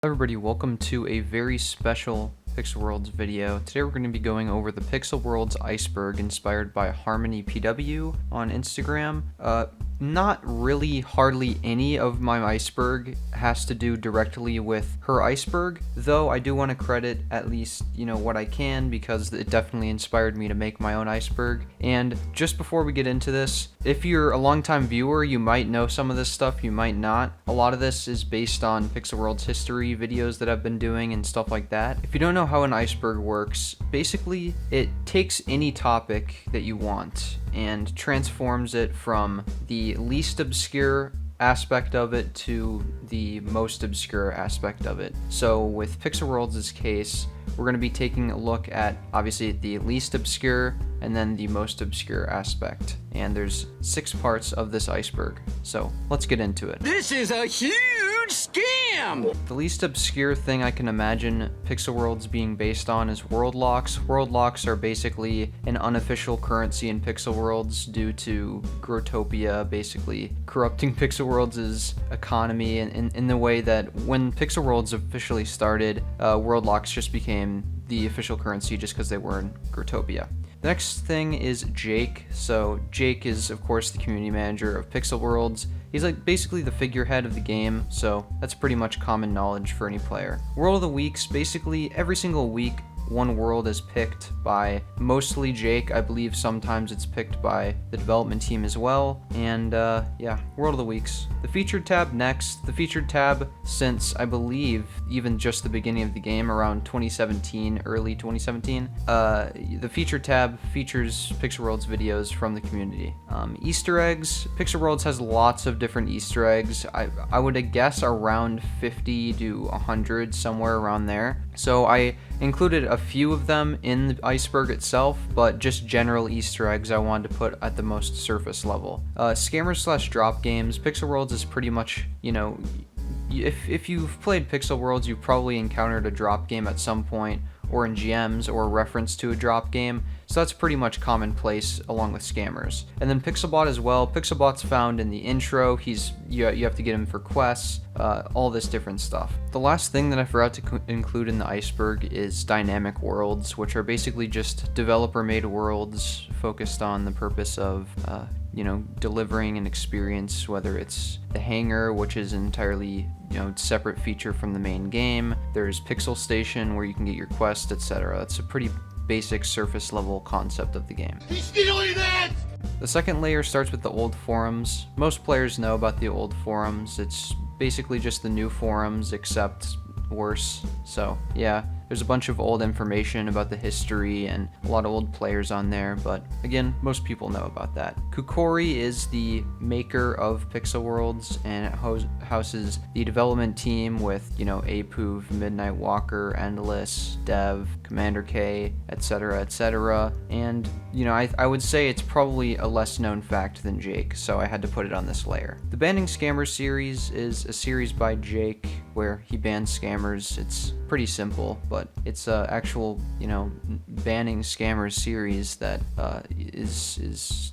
Everybody, welcome to a very special Pixel Worlds video. Today we're going to be going over the Pixel Worlds Iceberg inspired by Harmony PW on Instagram. Not really hardly any of my iceberg has to do directly with her iceberg, though I do want to credit at least, what I can, because it definitely inspired me to make my own iceberg. And just before we get into this, if you're a longtime viewer, you might know some of this stuff, you might not. A lot of this is based on Pixel Worlds history videos that I've been doing and stuff like that. If you don't know how an iceberg works, basically it takes any topic that you want and transforms it from the least obscure aspect of it to the most obscure aspect of it. So with Pixel Worlds' case, we're going to be taking a look at obviously the least obscure and then the most obscure aspect. And there's 6 parts of this iceberg. So let's get into it. This is a huge scam! The least obscure thing I can imagine Pixel Worlds being based on is world locks. World locks are basically an unofficial currency in Pixel Worlds due to growtopia basically corrupting Pixel Worlds' economy in the way that when Pixel Worlds officially started, world locks just became the official currency just because they were in growtopia. The next thing is Jake. So Jake is of course the community manager of Pixel Worlds. He's like basically the figurehead of the game, so that's pretty much common knowledge for any player. World of the Weeks, basically every single week one world is picked by mostly Jake. I believe sometimes it's picked by the development team as well. And yeah, World of the Weeks. The featured tab next. The featured tab since I believe even just the beginning of the game around 2017, early 2017. The featured tab features Pixel Worlds videos from the community. Easter eggs. Pixel Worlds has lots of different Easter eggs. I would guess around 50 to 100, somewhere around there. So I included a few of them in the iceberg itself, but just general Easter eggs I wanted to put at the most surface level. Scammers / drop games. Pixel Worlds is pretty much, if you've played Pixel Worlds, you've probably encountered a drop game at some point, or in GMs, or a reference to a drop game. So that's pretty much commonplace along with scammers. And then Pixelbot as well. Pixelbot's found in the intro. You have to get him for quests, all this different stuff. The last thing that I forgot to include in the iceberg is dynamic worlds, which are basically just developer-made worlds focused on the purpose of delivering an experience, whether it's the hangar, which is an entirely separate feature from the main game. There's Pixel Station where you can get your quest, etc. That's a pretty basic surface level concept of the game. He's stealing that! The second layer starts with the old forums. Most players know about the old forums. It's basically just the new forums except worse. So yeah, there's a bunch of old information about the history and a lot of old players on there, but again, most people know about that. Kukori is the maker of Pixel Worlds, and it houses the development team with, Apuv, Midnight Walker, Endless, Dev, Commander K, etc., etc. And, I would say it's probably a less known fact than Jake, so I had to put it on this layer. The Banning Scammers series is a series by Jake where he bans scammers. It's pretty simple, but it's a actual, banning scammers series that is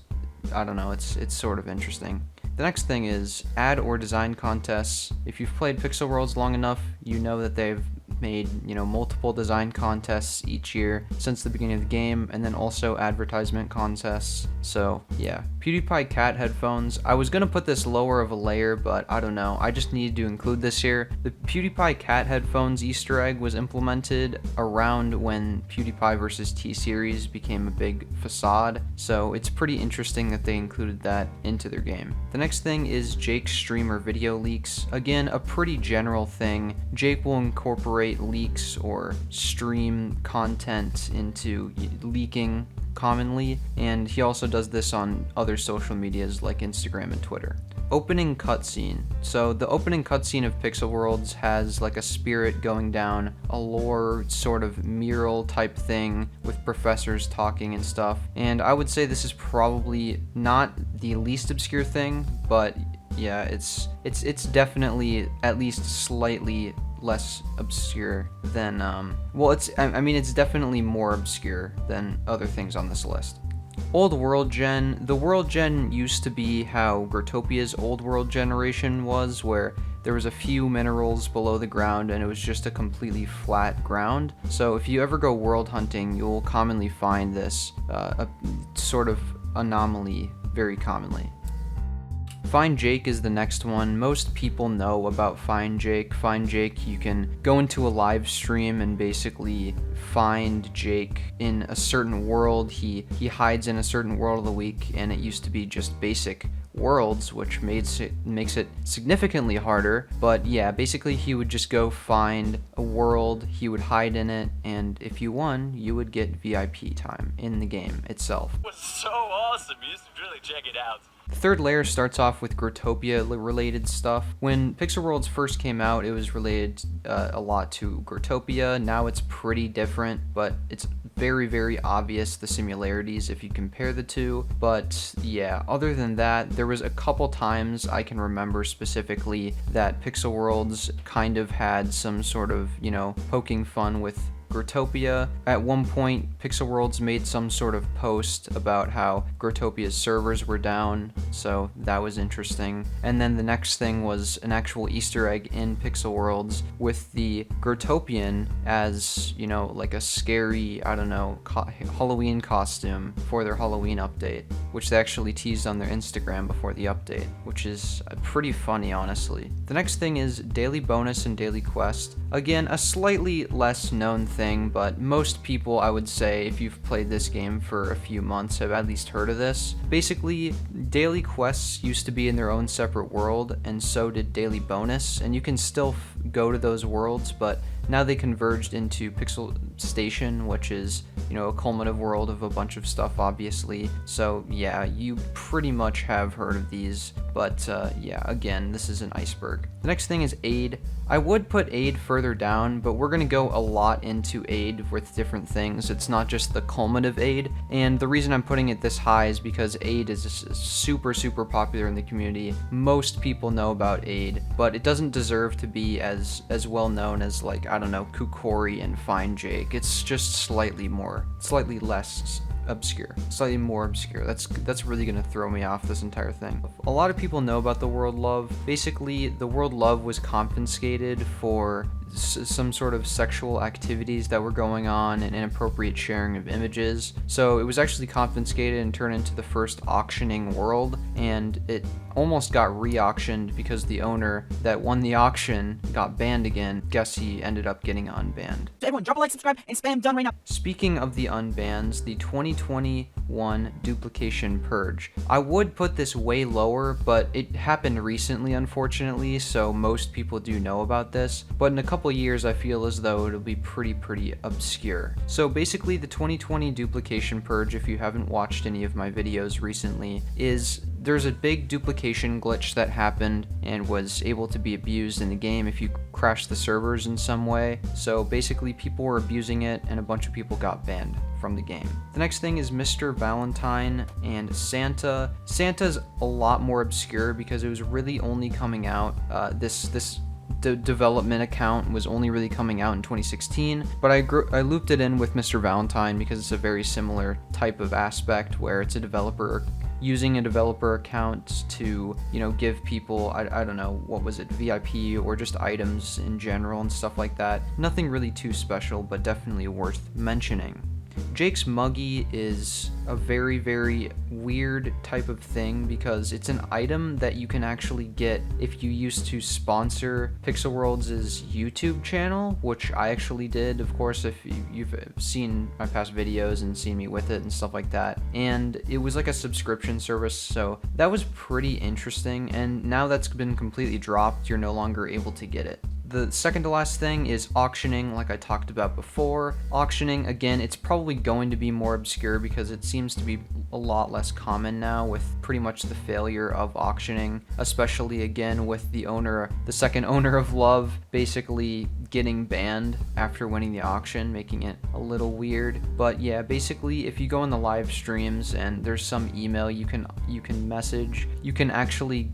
I don't know, it's sort of interesting. The next thing is ad or design contests. If you've played Pixel Worlds long enough, you know that they've made, multiple design contests each year since the beginning of the game, and then also advertisement contests. So yeah, PewDiePie cat headphones. I was gonna put this lower of a layer, but I don't know, I just needed to include this here. The PewDiePie cat headphones Easter egg was implemented around when PewDiePie vs. T-Series became a big facade, so it's pretty interesting that they included that into their game. The next thing is Jake's streamer video leaks. Again, a pretty general thing. Jake will incorporate leaks or stream content into leaking commonly, and he also does this on other social medias like Instagram and Twitter. Opening cutscene. So the opening cutscene of Pixel Worlds has like a spirit going down, a lore sort of mural type thing with professors talking and stuff. And I would say this is probably not the least obscure thing, but yeah, it's definitely at least slightly less obscure than it's definitely more obscure than other things on this list. Old world gen. The world gen used to be how Growtopia's old world generation was, where there was a few minerals below the ground and it was just a completely flat ground. So if you ever go world hunting, you'll commonly find this a sort of anomaly very commonly. Find Jake is the next one. Most people know about Find Jake. Find Jake, you can go into a live stream and basically find Jake in a certain world. He hides in a certain world of the week, and it used to be just basic worlds, which makes it significantly harder. But yeah, basically he would just go find a world, he would hide in it, and if you won, you would get VIP time in the game itself. It was so awesome, you should really check it out. The third layer starts off with growtopia related stuff. When Pixel Worlds first came out, it was related a lot to growtopia. Now it's pretty different, but it's very obvious the similarities if you compare the two. But yeah, other than that, there was a couple times I can remember specifically that Pixel Worlds kind of had some sort of, poking fun with growtopia. At one point, Pixel Worlds made some sort of post about how growtopia's servers were down, so that was interesting. And then the next thing was an actual Easter egg in Pixel Worlds with the growtopian as, like a scary, Halloween costume for their Halloween update, which they actually teased on their Instagram before the update, which is pretty funny, honestly. The next thing is daily bonus and daily quest. Again, a slightly less known thing, but most people, I would say, if you've played this game for a few months, have at least heard of this. Basically, daily quests used to be in their own separate world, and so did daily bonus, and you can still go to those worlds, but now they converged into Pixel Station, which is, a culminative world of a bunch of stuff, obviously. So yeah, you pretty much have heard of these, but yeah, again, this is an Iceberg. The next thing is aid. I would put aid further down, but we're going to go a lot into aid with different things. It's not just the culminative aid, and the reason I'm putting it this high is because aid is super popular in the community. Most people know about aid, but it doesn't deserve to be as well known as, like, Kukori and Find Jake. It's just slightly less obscure, slightly more obscure. That's really gonna throw me off this entire thing. A lot of people know about the World Love. Basically, the World Love was confiscated for some sort of sexual activities that were going on and inappropriate sharing of images. So it was actually confiscated and turned into the first auctioning world, and it almost got re-auctioned because the owner that won the auction got banned again. Guess he ended up getting unbanned. Everyone, drop a like, subscribe, and spam done right now. Speaking of the unbans, the 2021 duplication purge. I would put this way lower, but it happened recently, unfortunately, so most people do know about this. But in a couple years, I feel as though it'll be pretty obscure. So basically, the 2020 duplication purge, if you haven't watched any of my videos recently, is there's a big duplication glitch that happened and was able to be abused in the game if you crash the servers in some way. So basically, people were abusing it and a bunch of people got banned from the game. The next thing is Mr. Valentine and Santa. Santa's a lot more obscure because it was really only coming out, the development account was only really coming out in 2016, but I looped it in with Mr. Valentine because it's a very similar type of aspect where it's a developer using a developer account to, give people, I don't know, what was it, VIP or just items in general and stuff like that. Nothing really too special, but definitely worth mentioning. Jake's Muggy is a very weird type of thing because it's an item that you can actually get if you used to sponsor Pixel Worlds' YouTube channel, which I actually did, of course, if you've seen my past videos and seen me with it and stuff like that. And it was like a subscription service, so that was pretty interesting, and now that's been completely dropped. You're no longer able to get it. The second to last thing is auctioning, like I talked about before. Auctioning, again, it's probably going to be more obscure because it seems to be a lot less common now with pretty much the failure of auctioning, especially again with the second owner of Love basically getting banned after winning the auction, making it a little weird. But yeah, basically if you go in the live streams and there's some email you can message, you can actually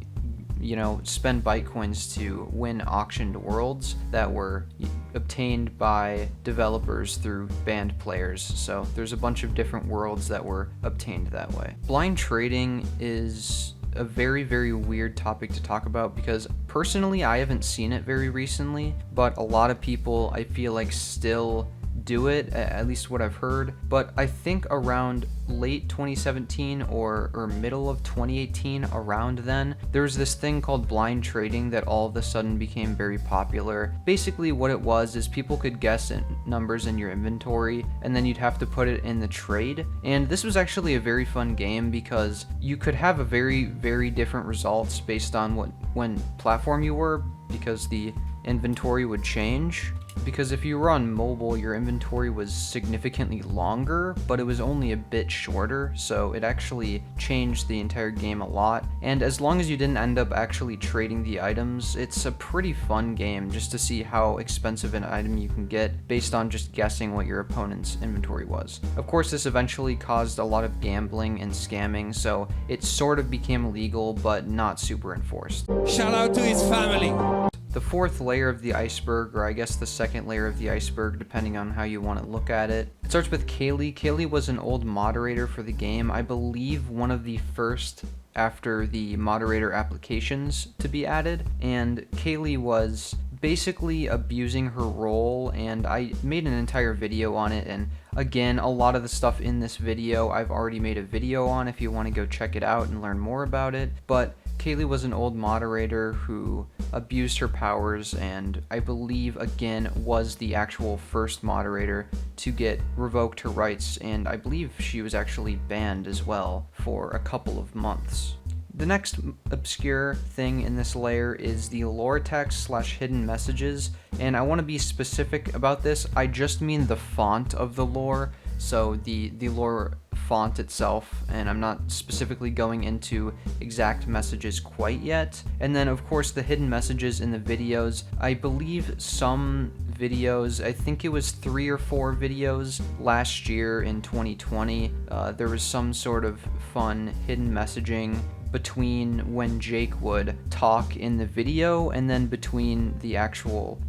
spend Bytecoins to win auctioned worlds that were obtained by developers through banned players. So there's a bunch of different worlds that were obtained that way. Blind trading is a very, very weird topic to talk about because personally I haven't seen it very recently, but a lot of people I feel like still do it, at least what I've heard. But I think around late 2017 or middle of 2018, around then, there was this thing called blind trading that all of a sudden became very popular. Basically what it was is people could guess numbers in your inventory and then you'd have to put it in the trade. And this was actually a very fun game because you could have a very, very different results based on when platform you were, because the inventory would change. Because if you were on mobile, your inventory was significantly longer, but it was only a bit shorter, so it actually changed the entire game a lot. And as long as you didn't end up actually trading the items, it's a pretty fun game just to see how expensive an item you can get based on just guessing what your opponent's inventory was. Of course, this eventually caused a lot of gambling and scamming, so it sort of became legal, but not super enforced. Shout out to his family. The fourth layer of the iceberg, or I guess the second layer of the iceberg, depending on how you want to look at it. It starts with Kaylee. Kaylee was an old moderator for the game. I believe one of the first after the moderator applications to be added. And Kaylee was basically abusing her role, and I made an entire video on it. And again, a lot of the stuff in this video I've already made a video on if you want to go check it out and learn more about it. But Kaylee was an old moderator who abused her powers, and I believe, again, was the actual first moderator to get revoked her rights, and I believe she was actually banned as well for a couple of months. The next obscure thing in this layer is the lore text / hidden messages, and I want to be specific about this. I just mean the font of the lore, so the lore font itself, and I'm not specifically going into exact messages quite yet. And then of course the hidden messages in the videos. I believe some videos, I think it was 3 or 4 videos last year in 2020, there was some sort of fun hidden messaging between when Jake would talk in the video and then between the actual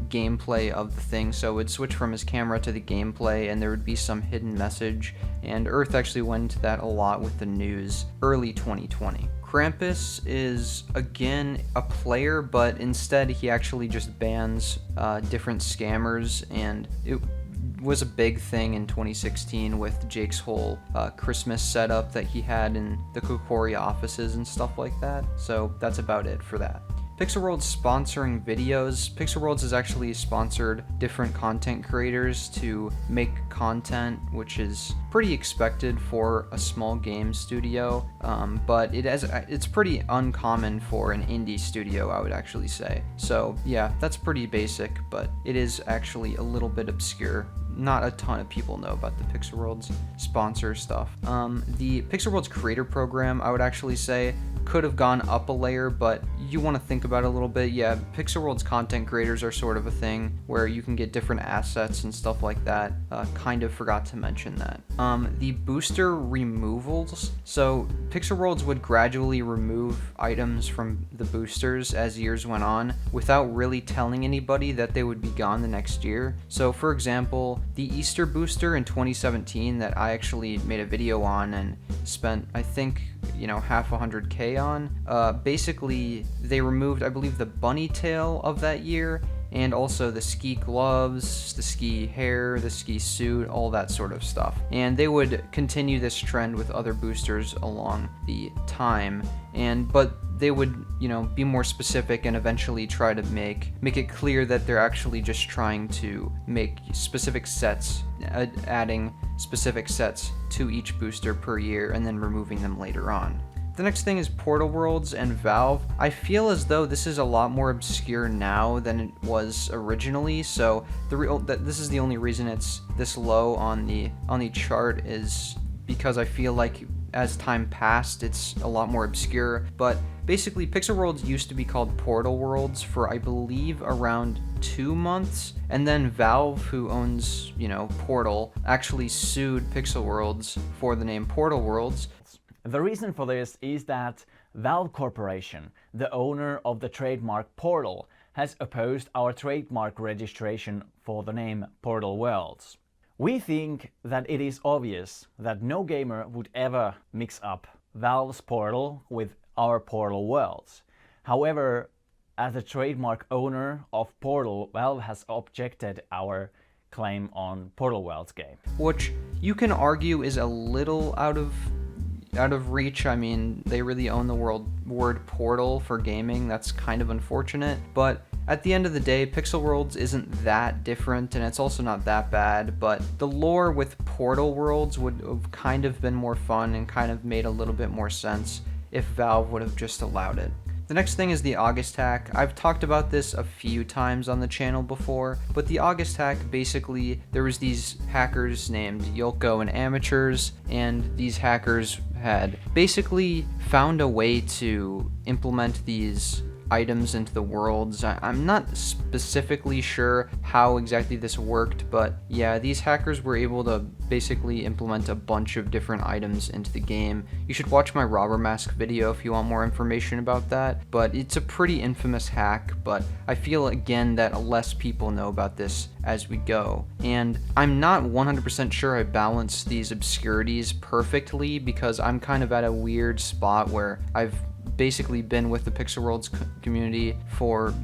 gameplay of the thing. So it would switch from his camera to the gameplay and there would be some hidden message, and Earth actually went into that a lot with the news early 2020. Krampus is, again, a player, but instead he actually just bans different scammers, and it was a big thing in 2016 with Jake's whole Christmas setup that he had in the Kukori offices and stuff like that. So that's about it for that. Pixelworld's sponsoring videos. Pixelworld has actually sponsored different content creators to make content, which is pretty expected for a small game studio, but it's pretty uncommon for an indie studio, I would actually say. So yeah, that's pretty basic, but it is actually a little bit obscure. Not a ton of people know about the Pixelworld's sponsor stuff. The Pixelworld's creator program, I would actually say, could have gone up a layer, but you want to think about it a little bit. Yeah, Pixelworld's content creators are sort of a thing where you can get different assets and stuff like that. Kind of forgot to mention that. The booster removals. So Pixelworlds would gradually remove items from the boosters as years went on without really telling anybody that they would be gone the next year. So for example, the Easter booster in 2017 that I actually made a video on and spent, I think, half 100K on. Basically, they removed, I believe, the bunny tail of that year, and also the ski gloves, the ski hair, the ski suit, all that sort of stuff. And they would continue this trend with other boosters along the time, but they would, be more specific and eventually try to make it clear that they're actually just trying to make specific sets, adding specific sets to each booster per year and then removing them later on. The next thing is Portal Worlds and Valve. I feel as though this is a lot more obscure now than it was originally, so this is the only reason it's this low on the chart is because I feel like as time passed, it's a lot more obscure. But basically, Pixel Worlds used to be called Portal Worlds for, I believe, around 2 months, and then Valve, who owns, Portal, actually sued Pixel Worlds for the name Portal Worlds. The reason for this is that Valve Corporation, the owner of the trademark Portal, has opposed our trademark registration for the name Portal Worlds. We think that it is obvious that no gamer would ever mix up Valve's Portal with our Portal worlds. However, as the trademark owner of Portal, Valve has objected our claim on Portal Worlds game. Which you can argue is a little out of reach. I mean, they really own the word portal for gaming. That's kind of unfortunate, but at the end of the day, Pixel Worlds isn't that different, and it's also not that bad, but the lore with Portal Worlds would have kind of been more fun and kind of made a little bit more sense if Valve would have just allowed it. The next thing is the August hack. I've talked about this a few times on the channel before, but the August hack, basically, there was these hackers named Yoko and Amateurs, and these hackers had basically found a way to implement these items into the worlds. I'm not specifically sure how exactly this worked, but yeah, these hackers were able to basically implement a bunch of different items into the game. You should watch my robber mask video if you want more information about that, but it's a pretty infamous hack, but I feel again that less people know about this as we go. And I'm not 100% sure I balance these obscurities perfectly because I'm kind of at a weird spot where I've basically been with the Pixel Worlds community for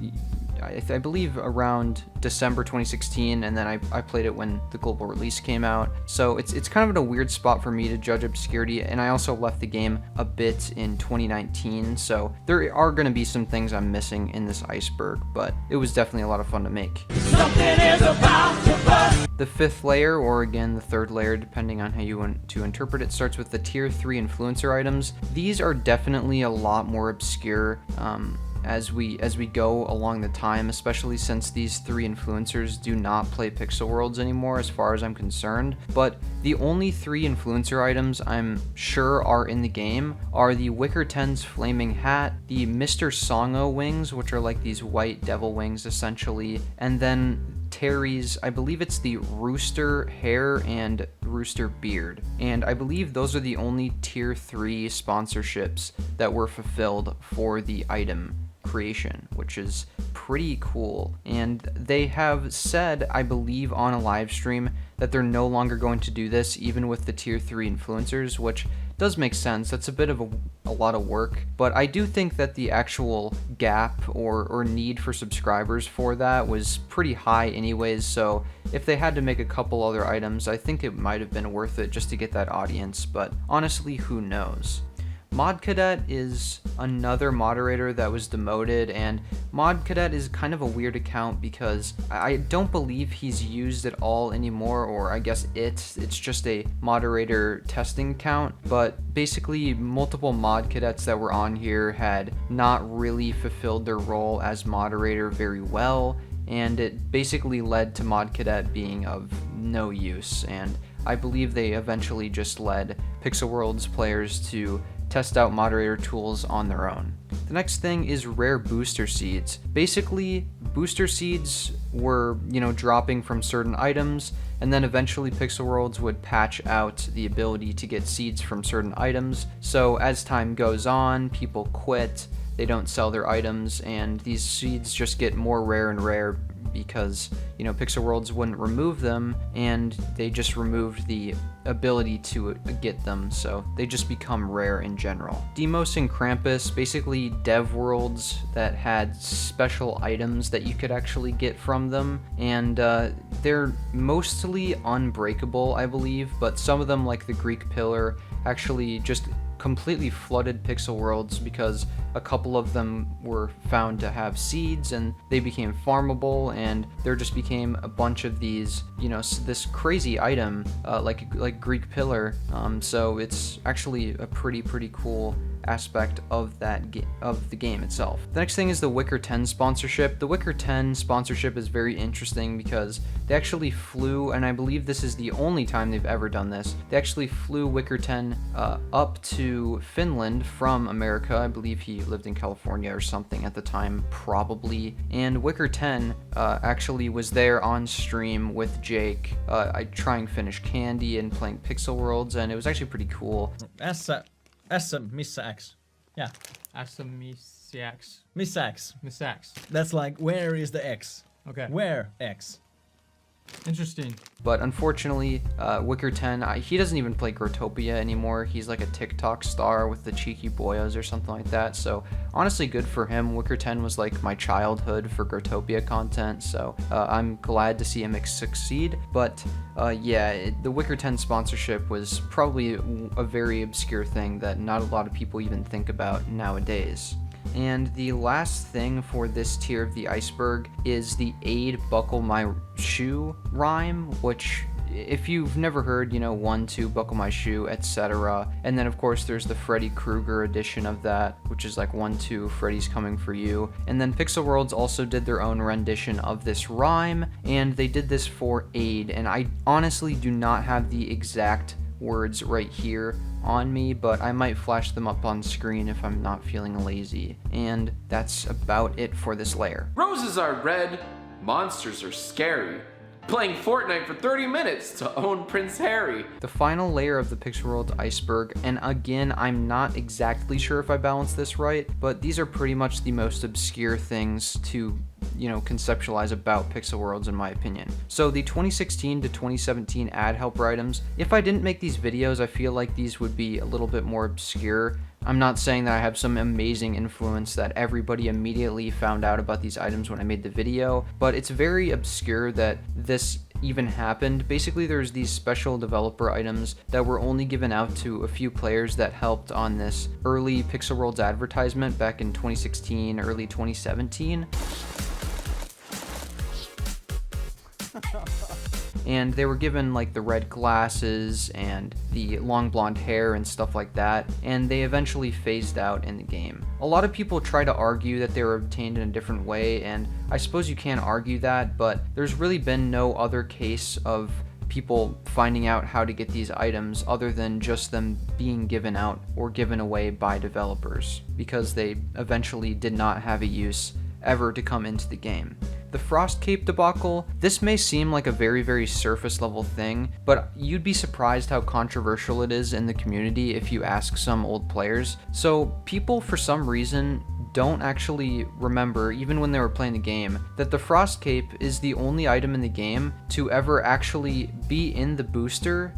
I believe around December 2016, and then I played it when the global release came out. So it's kind of in a weird spot for me to judge obscurity, and I also left the game a bit in 2019, so there are going to be some things I'm missing in this Iceberg, but it was definitely a lot of fun to make. Something is about to burst. The fifth layer, or again the third layer depending on how you want to interpret it, starts with the tier 3 influencer items. These are definitely a lot more obscure as we go along the time, especially since these 3 influencers do not play Pixel Worlds anymore as far as I'm concerned. But the only 3 influencer items I'm sure are in the game are the Wicker 10's flaming hat, the Mr. Songo wings, which are like these white devil wings essentially, and then Terry's, I believe it's the rooster hair and rooster beard. And I believe those are the only tier 3 sponsorships that were fulfilled for the item creation, which is pretty cool. And they have said, I believe on a live stream, that they're no longer going to do this even with the tier 3 influencers, which does make sense. That's a bit of a lot of work, but I do think that the actual gap or need for subscribers for that was pretty high anyways, so if they had to make a couple other items, I think it might have been worth it just to get that audience, but honestly, who knows? Mod Cadet is another moderator that was demoted, and Mod Cadet is kind of a weird account because I don't believe he's used at all anymore, or I guess it's just a moderator testing account, but basically multiple Mod Cadets that were on here had not really fulfilled their role as moderator very well, and it basically led to Mod Cadet being of no use, and I believe they eventually just led Pixel Worlds players to test out moderator tools on their own. The next thing is rare booster seeds. Basically, booster seeds were, dropping from certain items, and then eventually Pixel Worlds would patch out the ability to get seeds from certain items. So as time goes on, people quit, they don't sell their items, and these seeds just get more rare and rare because, Pixel Worlds wouldn't remove them, and they just removed the ability to get them, so they just become rare in general. Demos and Krampus, basically dev worlds that had special items that you could actually get from them, and they're mostly unbreakable, I believe, but some of them, like the Greek Pillar, actually just completely flooded Pixel Worlds because a couple of them were found to have seeds and they became farmable, and there just became a bunch of these, this crazy item like Greek Pillar. So it's actually a pretty cool aspect of the game itself. The next thing is the Wicker 10 sponsorship. The Wicker 10 sponsorship is very interesting because they actually flew, and I believe this is the only time they've ever done this, they actually flew Wicker 10 up to Finland from America. I believe he lived in California or something at the time, probably, and Wicker 10 actually was there on stream with Jake, trying Finish Candy and playing Pixel Worlds, and it was actually pretty cool. Missä X? Yeah. Missä X. Missä X. Missä X. That's like, where is the X? Okay. Where X? Interesting. But unfortunately, Wicker 10, he doesn't even play Growtopia anymore. He's like a TikTok star with the cheeky boyos or something like that. So honestly, good for him. Wicker 10 was like my childhood for Growtopia content. So I'm glad to see him succeed. But yeah, the Wicker 10 sponsorship was probably a very obscure thing that not a lot of people even think about nowadays. And the last thing for this tier of the iceberg is the aid buckle my shoe rhyme, which if you've never heard, 1, 2, buckle my shoe, etc. And then of course there's the Freddy Krueger edition of that, which is like 1, 2, Freddy's coming for you. And then Pixel Worlds also did their own rendition of this rhyme, and they did this for aid. And I honestly do not have the exact words right here on me, but I might flash them up on screen if I'm not feeling lazy. And that's about it for this layer. Roses are red, monsters are scary. Playing Fortnite for 30 minutes to own Prince Harry. The final layer of the Pixel World iceberg, and again, I'm not exactly sure if I balanced this right, but these are pretty much the most obscure things to conceptualize about Pixel Worlds in my opinion. So the 2016 to 2017 ad helper items, if I didn't make these videos, I feel like these would be a little bit more obscure. I'm not saying that I have some amazing influence that everybody immediately found out about these items when I made the video, but it's very obscure that this even happened. Basically, there's these special developer items that were only given out to a few players that helped on this early Pixel Worlds advertisement back in 2016, early 2017. And they were given like the red glasses and the long blonde hair and stuff like that, and they eventually phased out in the game. A lot of people try to argue that they were obtained in a different way, and I suppose you can argue that, but there's really been no other case of people finding out how to get these items other than just them being given out or given away by developers, because they eventually did not have a use ever to come into the game. The Frost Cape debacle, this may seem like a very, very surface level thing, but you'd be surprised how controversial it is in the community if you ask some old players. So people, for some reason, don't actually remember, even when they were playing the game, that the Frost Cape is the only item in the game to ever actually be in the booster,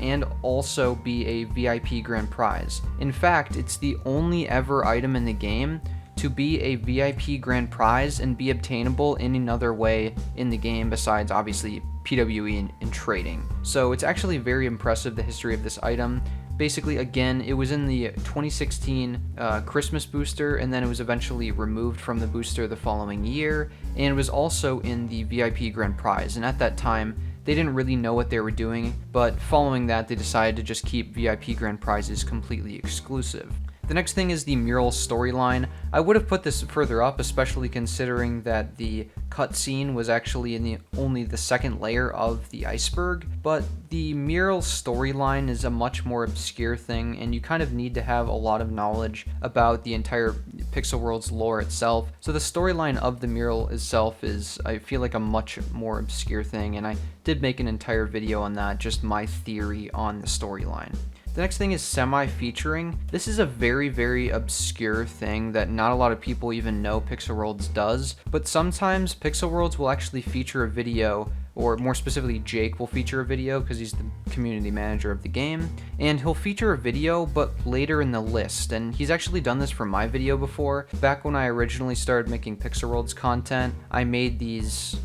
and also be a VIP grand prize. In fact, it's the only ever item in the game to be a VIP grand prize and be obtainable in another way in the game besides obviously PWE and trading. So it's actually very impressive, the history of this item. Basically, again, it was in the 2016 Christmas booster, and then it was eventually removed from the booster the following year, and it was also in the VIP grand prize. And at that time, they didn't really know what they were doing, but following that, they decided to just keep VIP grand prizes completely exclusive. The next thing is the Mural storyline. I would have put this further up, especially considering that the cutscene was actually in only the second layer of the iceberg, but the Mural storyline is a much more obscure thing, and you kind of need to have a lot of knowledge about the entire Pixel Worlds lore itself. So the storyline of the Mural itself is, I feel like, a much more obscure thing, and I did make an entire video on that, just my theory on the storyline. The next thing is SemiFeaturing. This is a very, very obscure thing that not a lot of people even know Pixel Worlds does, but sometimes Pixel Worlds will actually feature a video, or more specifically Jake will feature a video because he's the community manager of the game, and he'll feature a video but later in the list. And he's actually done this for my video before. Back when I originally started making Pixel Worlds content, I made these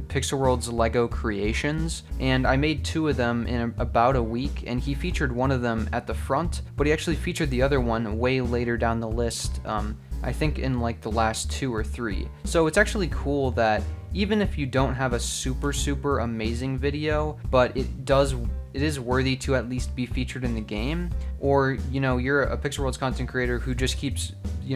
Pixel Worlds Lego creations, and I made 2 of them in about a week, and he featured one of them at the front, but he actually featured the other one way later down the list, I think in like the last 2 or 3. So it's actually cool that even if you don't have a super amazing video, but it is worthy to at least be featured in the game, or you're a Pixel Worlds content creator who just keeps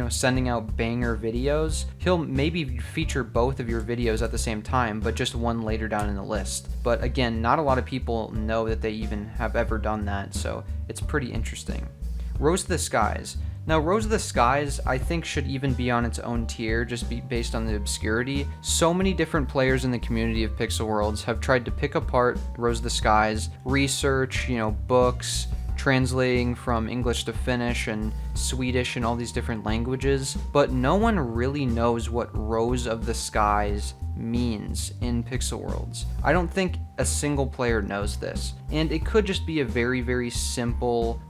sending out banger videos, he'll maybe feature both of your videos at the same time, but just one later down in the list. But again, not a lot of people know that they even have ever done that, so it's pretty interesting. Rose of the Skies. Now, Rose of the Skies, I think, should even be on its own tier, just based on the obscurity. So many different players in the community of Pixel Worlds have tried to pick apart Rose of the Skies, research, books, translating from English to Finnish and Swedish and all these different languages, but no one really knows what Rose of the Skies means in Pixel Worlds. I don't think a single player knows this, and it could just be a very, very simple,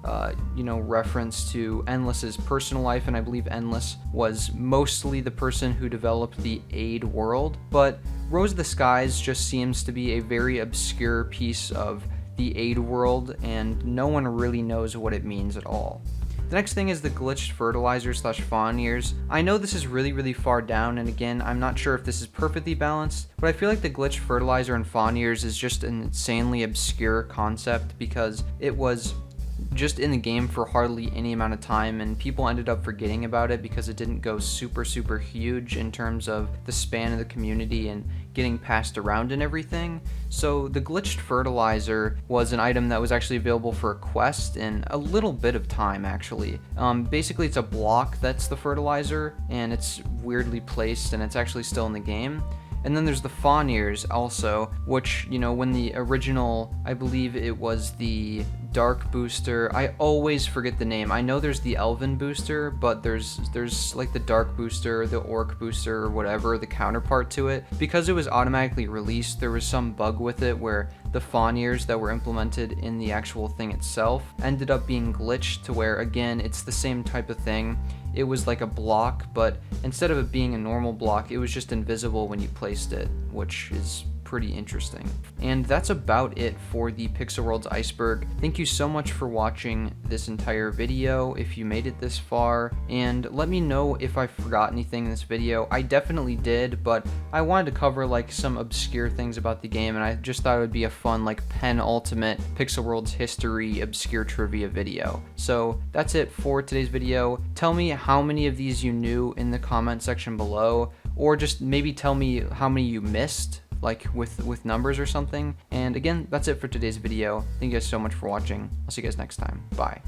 reference to Endless's personal life, and I believe Endless was mostly the person who developed the Aid world, but Rose of the Skies just seems to be a very obscure piece of the Aid world, and no one really knows what it means at all. The next thing is the glitched fertilizer / fawn ears. I know this is really, really far down, and again, I'm not sure if this is perfectly balanced, but I feel like the glitched fertilizer and fawn ears is just an insanely obscure concept because it was just in the game for hardly any amount of time, and people ended up forgetting about it because it didn't go super, super huge in terms of the span of the community and getting passed around and everything. So the glitched fertilizer was an item that was actually available for a quest in a little bit of time, actually. Basically, it's a block that's the fertilizer, and it's weirdly placed, and it's actually still in the game. And then there's the fawn ears also, which, when the original, I believe it was the dark booster. I always forget the name. I know there's the elven booster, but there's like the dark booster, the orc booster, or whatever, the counterpart to it. Because it was automatically released, there was some bug with it where the fawn ears that were implemented in the actual thing itself ended up being glitched to where, again, it's the same type of thing. It was like a block, but instead of it being a normal block, it was just invisible when you placed it, which is pretty interesting. And that's about it for the Pixel Worlds Iceberg. Thank you so much for watching this entire video, if you made it this far, and let me know if I forgot anything in this video. I definitely did, but I wanted to cover like some obscure things about the game, and I just thought it would be a fun like penultimate Pixel Worlds history obscure trivia video. So that's it for today's video. Tell me how many of these you knew in the comment section below, or just maybe tell me how many you missed, like with numbers or something. And again, that's it for today's video. Thank you guys so much for watching. I'll see you guys next time. Bye.